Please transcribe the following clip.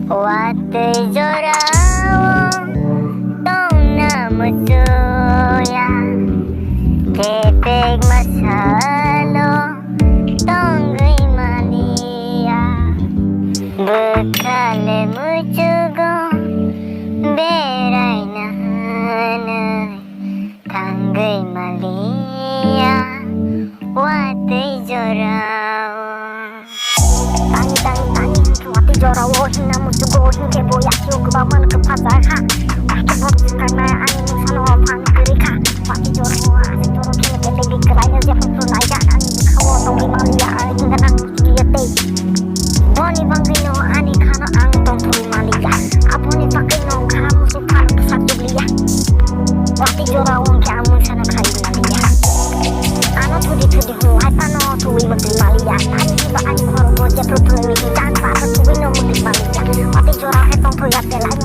Watay jorawo tongna musuya Tepeg masalo tonggay malia Bekale mucugo beray na hanay Tanggay malia Watay jorawo Watay jorawo hina musugo hingkebo yakyo kebaman kepadaka Akibot karena angin sano pangkerika Watay jorawo asik joro kini bete keranya siapa sunaya Angin kawo tongi malia hingga nang suyete Boni bangkino ani kano ang tongtoi malia Aboni pakino kamu supan kesat jublia Watay jorawo kamu sana kai malia Ano tudi huwai pano tuwi magli malia Ani ba ani koro boja tutuwi hitan Para tuwi no magli malia Watay jorawo hetong toyate lai